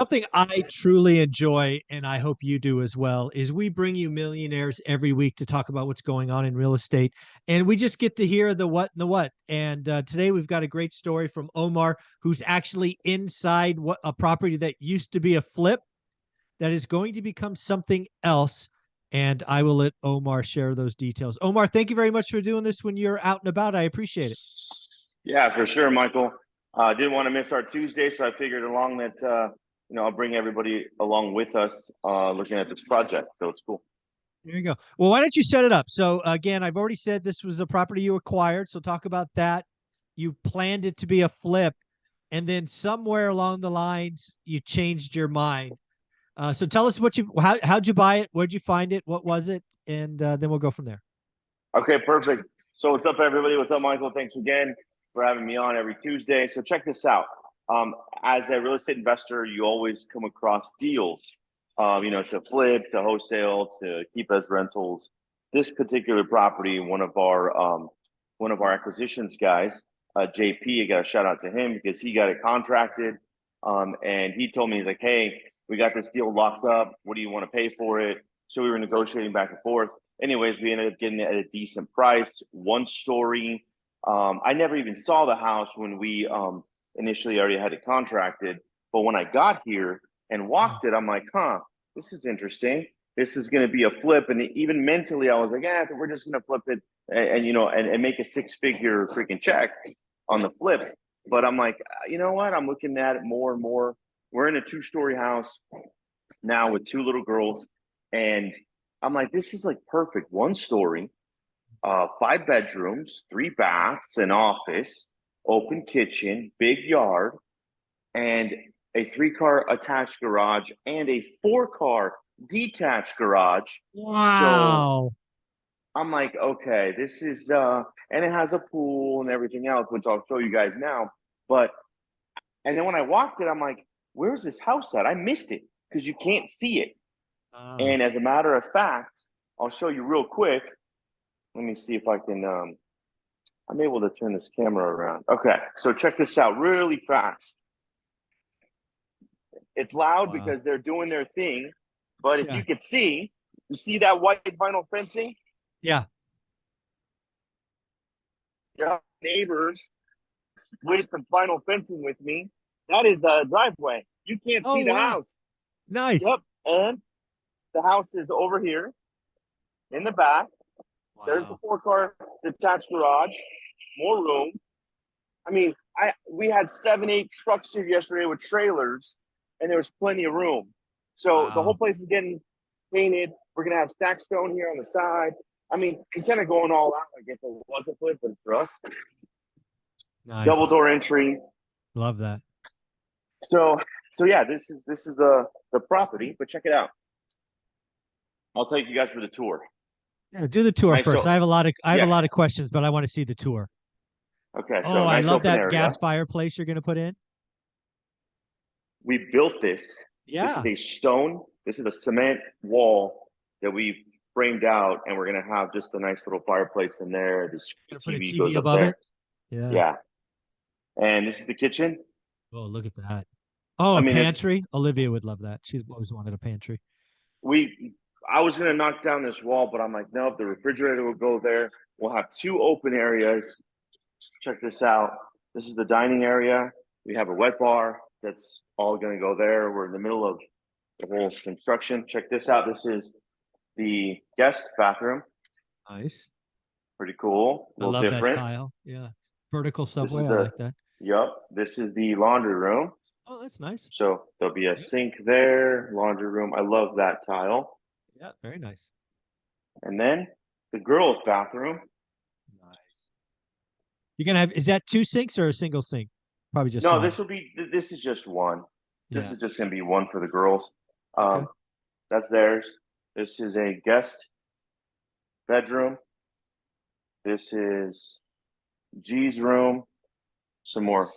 Something I truly enjoy, and I hope you do as well, is we bring you millionaires every week to talk about what's going on in real estate. And we just get to hear the what and the what. And today we've got a great story from Omar, who's actually inside a property that used to be a flip that is going to become something else. And I will let Omar share those details. Omar, thank you very much for doing this when you're out and about. I appreciate it. Yeah, for sure, Michael. Didn't want to miss our Tuesday, so I figured along that I'll bring everybody along with us looking at this project. So it's cool. There you go. Well, why don't you set it up? So again, I've already said this was a property you acquired, so talk about that. You planned it to be a flip, and then somewhere along the lines you changed your mind. So tell us how'd you buy it? Where'd you find it? What was it? And then we'll go from there. Okay, perfect. So what's up, everybody? What's up, Michael? Thanks again for having me on every Tuesday. So check this out. As a real estate investor, you always come across deals, to flip, to wholesale, to keep as rentals. This particular property, one of our acquisitions guys, JP, I got a shout out to him because he got it contracted. And he told me, he's like, hey, we got this deal locked up. What do you want to pay for it? So we were negotiating back and forth. Anyways, we ended up getting it at a decent price, 1-story. I never even saw the house when we initially already had it contracted. But when I got here and walked it, I'm like, this is interesting. This is going to be a flip. And even mentally, I was like, we're just going to flip it and make a 6-figure freaking check on the flip. But I'm like, you know what? I'm looking at it more and more. We're in a 2-story house now with 2 little girls. And I'm like, this is like perfect. 1-story, 5 bedrooms, 3 baths, an office, open kitchen, big yard, and a 3-car attached garage and a 4-car detached garage. Wow. So I'm like, okay, this is and it has a pool and everything else, which I'll show you guys now. And then when I walked it, I'm like, where's this house at? I missed it because you can't see it. And as a matter of fact, I'll show you real quick. Let me see if I can, I'm able to turn this camera around. Okay, so check this out really fast. It's loud because they're doing their thing, but if you could see, you see that white vinyl fencing? Yeah. Yeah, neighbors with the vinyl fencing with me. That is the driveway. You can't see the house. Nice. Yep, and the house is over here in the back. Wow. There's the 4-car detached garage, more room. I mean, we had 7-8 trucks here yesterday with trailers, and there was plenty of room. So the whole place is getting painted. We're gonna have stack stone here on the side. I mean, we're kind of going all out. Like if it wasn't flip, but for us, nice. Double door entry. Love that. So yeah, this is the property. But check it out. I'll take you guys for the tour. Yeah, do the tour first. So, I have a lot of questions, but I want to see the tour. Okay. So I love that area. gas fireplace you're going to put in. We built this. Yeah. This is a stone. This is a cement wall that we framed out, and we're going to have just a nice little fireplace in there. This TV goes above there. It. Yeah. And this is the kitchen. Oh, look at that. Oh, a pantry. Olivia would love that. She's always wanted a pantry. I was going to knock down this wall, but I'm like, nope, the refrigerator will go there. We'll have 2 open areas. Check this out. This is the dining area. We have a wet bar. That's all going to go there. We're in the middle of the whole construction. Check this out. This is the guest bathroom. Nice. Pretty cool. A little different. That tile. Yeah. Vertical subway. I like that. Yep. This is the laundry room. Oh, that's nice. So there'll be a sink there, laundry room. I love that tile. Yeah, very nice. And then the girls' bathroom. Nice. You're gonna have, is that 2 sinks or a single sink? Probably just no. This is just one. Yeah. This is just gonna be one for the girls. Okay. That's theirs. This is a guest bedroom. This is G's room. Some more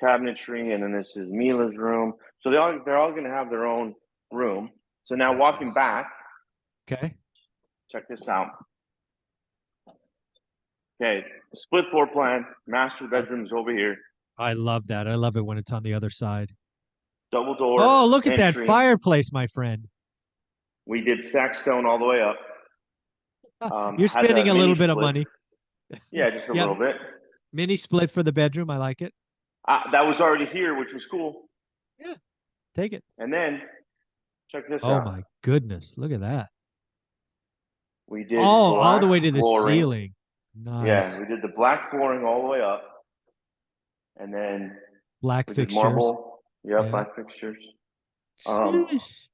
cabinetry, and then this is Mila's room. So they're all gonna have their own room. So now walking back. Okay. Check this out. Okay, split floor plan. Master bedroom is over here. I love that. I love it when it's on the other side. double door Oh, look at that entry. fireplace, my friend. We did Saxstone all the way up. You're Has spending a a mini little bit of split. money. Yeah, just a Yep. little bit. Mini split for the bedroom. I like it. That was already here, which was cool. Yeah. Take it. And then check this Oh out. my goodness. Look at that. We did Oh, all the black way to the flooring. ceiling. Yeah, Nice. we did the black flooring all the way up, and then Black we did fixtures. marble. Yeah, Yeah. black fixtures. Um, Sheesh.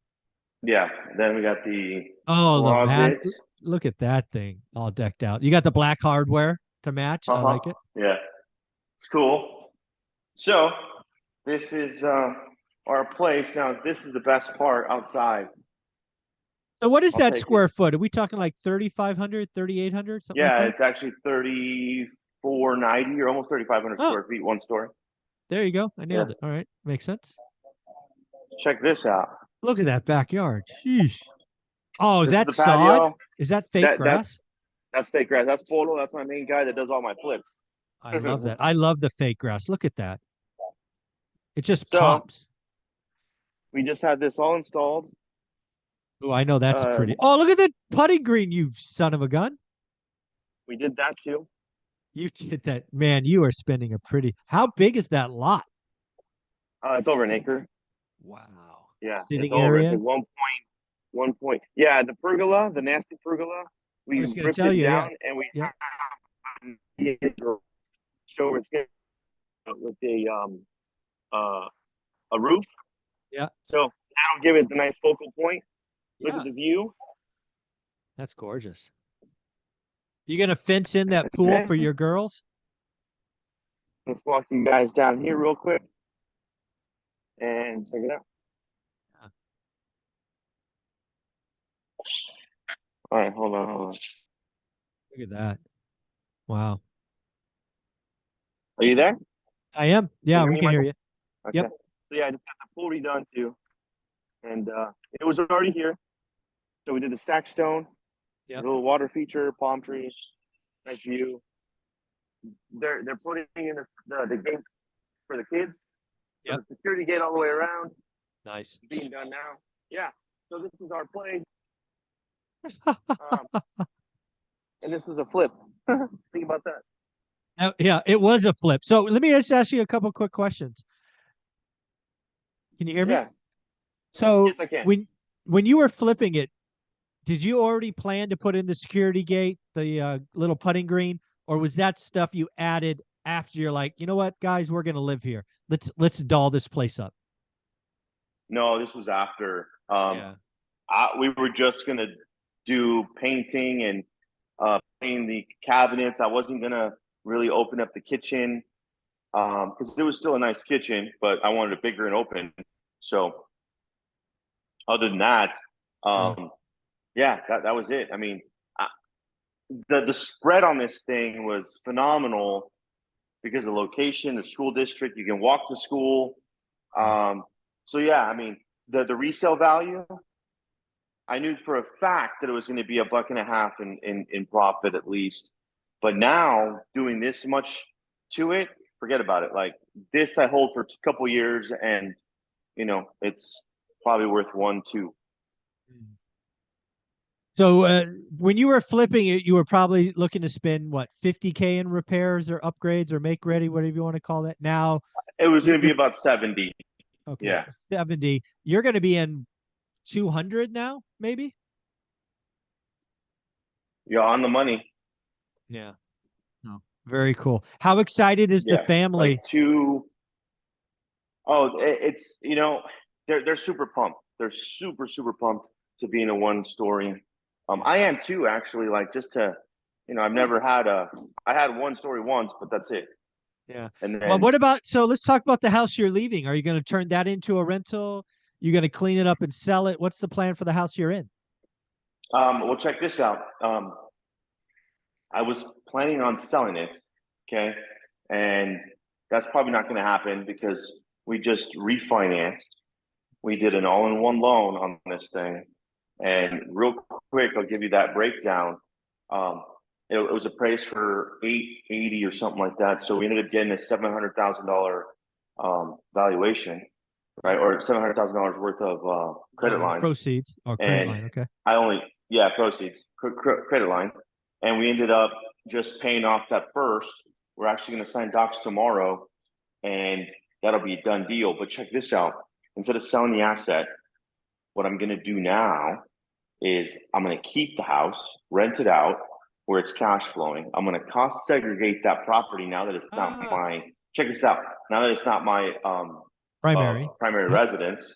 yeah. Then we got the Oh, the mat. closet. Look at that thing all decked out. You got the black hardware to match. I Uh-huh. like it. Yeah, it's cool. So this is our place. Now this is the best part outside. So what is I'll that take it. square foot? Are we talking like 3,500, 3,800, something like Yeah, that? it's actually 3,490 or almost 3,500 Oh, square feet, one story. there you go. I Yeah. nailed it. All right. Makes sense. Check this out. Look at that backyard. Sheesh. Oh, is This is that the sod? patio. Is that fake That grass? that's fake grass. That's Polo. That's my main guy that does all my flips. I love that. I love the fake grass. Look at that. It just So pops. we just had this all installed. Oh, I know that's Uh, pretty. Oh, look at that putting green, you son of a gun. we did that too. You did that. Man, you are spending a pretty. How big is that lot? It's over an acre. Wow. Yeah, it's Sitting over. It's area? like 1.1 point. Yeah, the pergola, the nasty pergola, I we was going to ripped tell it you. Yeah. down and we Yeah. have show it's with uh, a roof. Yeah. So that'll give it the nice focal point. Look Yeah. at the view. That's gorgeous. You going to fence in that pool Okay. for your girls? Let's walk you guys down here real quick and check it out. Yeah. All right, hold on. Look at that. Wow. Are you there? Can I am. you Yeah, hear we me, can hear Michael? you. Okay. Yep. So yeah, I just got the pool redone too, and it was already here. So we did the stack stone, Yep. little water feature, palm trees, nice view. They're putting in the gate for the kids. So Yep. the security gate all the way around, Nice. being done now. Yeah. So this is our place, and this was a flip. Think about that. Yeah, it was a flip. So let me just ask you a couple quick questions. Can you hear me? Yeah. So Yes, I can. when you were flipping it, did you already plan to put in the security gate, the little putting green, or was that stuff you added after you're like, you know what, guys, we're gonna live here. Let's doll this place up. No, this was after. Yeah. We were just gonna do painting and paint the cabinets. I wasn't gonna really open up the kitchen because it was still a nice kitchen, but I wanted it bigger and open. So other than that, Yeah. yeah, that was it. I mean, I, the spread on this thing was phenomenal because of the location, the school district. You can walk to school. Yeah. So yeah, I mean, the resale value. I knew for a fact that it was going to be $1.50 in profit at least. But now doing this much to it, forget about it. Like this, I hold for a couple years, and it's probably worth 1, 2. So when you were flipping it, you were probably looking to spend what, 50K in repairs or upgrades or make ready, whatever you want to call that. Now It was going to be you're about 70. okay, Yeah, so 70. You're going to be in 200 now, maybe? you're on the money. Yeah. No. Very cool. How excited is the Yeah, family? like two. Oh, it's they're super pumped. They're super pumped to be in a 1 story. I am too, actually. Like just to, I've never had I had 1 story once, but that's it. Yeah. And Well, then, what about, so let's talk about the house you're leaving. Are you going to turn that into a rental? You going to clean it up and sell it? What's the plan for the house you're in? well, check this out. I was planning on selling it, okay, and that's probably not going to happen because we just refinanced. We did an all-in-one loan on this thing, and real quick, I'll give you that breakdown. Um, it was appraised for 880 or something like that. So we ended up getting a $700,000 valuation, right? Or $700,000 worth of credit line. Proceeds or credit And line. Okay. I only, yeah, proceeds, credit line. And we ended up just paying off that first. We're actually going to sign docs tomorrow, and that'll be a done deal. But check this out. Instead of selling the asset, what I'm going to do now is I'm going to keep the house, rent it out where it's cash flowing. I'm going to cost segregate that property now that it's not Ah, my, check this out. Now that it's not my primary. primary Yep. residence,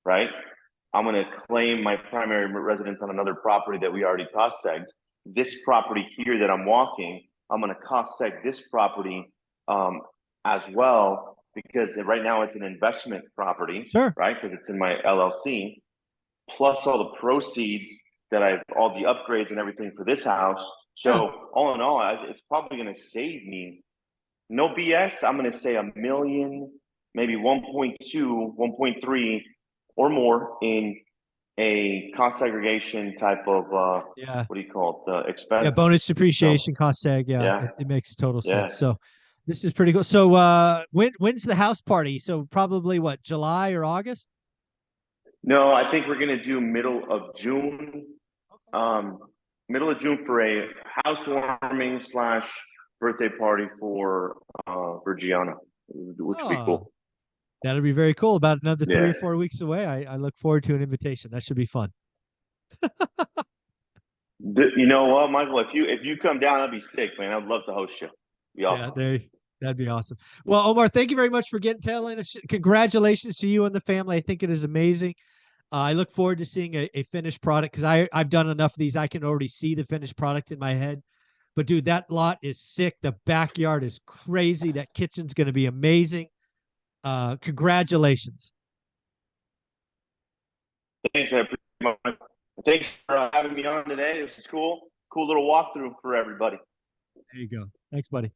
right? I'm going to claim my primary residence on another property that we already cost segged. This property here that I'm walking, I'm going to cost seg this property as well, because right now it's an investment property, Sure. right? Because it's in my LLC, plus all the proceeds that I've, all the upgrades and everything for this house. Yeah. So all in all, it's probably going to save me, no BS, I'm going to say a million, maybe 1.2, 1.3 or more in a cost segregation type of Yeah. what do you call it, Yeah. expense. Bonus So depreciation, cost seg. Yeah. yeah, It makes total yeah. sense. So this is pretty cool. So when's the house party? So probably what, July or August? No, I think we're gonna do middle of June. Um, middle of June for a housewarming slash birthday party for Gianna, which would be Oh, cool. that'll be very cool. About another three Yeah. or 4 weeks away. I look forward to an invitation. That should be fun. You know what, Michael? If you come down, that'd be sick, man. I'd love to host you. Be Yeah, awesome. that'd be awesome. Well, Omar, thank you very much for telling us. Congratulations to you and the family. I think it is amazing. I look forward to seeing a finished product because I've done enough of these. I can already see the finished product in my head. But dude, that lot is sick. The backyard is crazy. That kitchen's going to be amazing. Congratulations. Thanks, I appreciate it. Thanks for having me on today. This is cool. Cool little walkthrough for everybody. There you go. Thanks, buddy.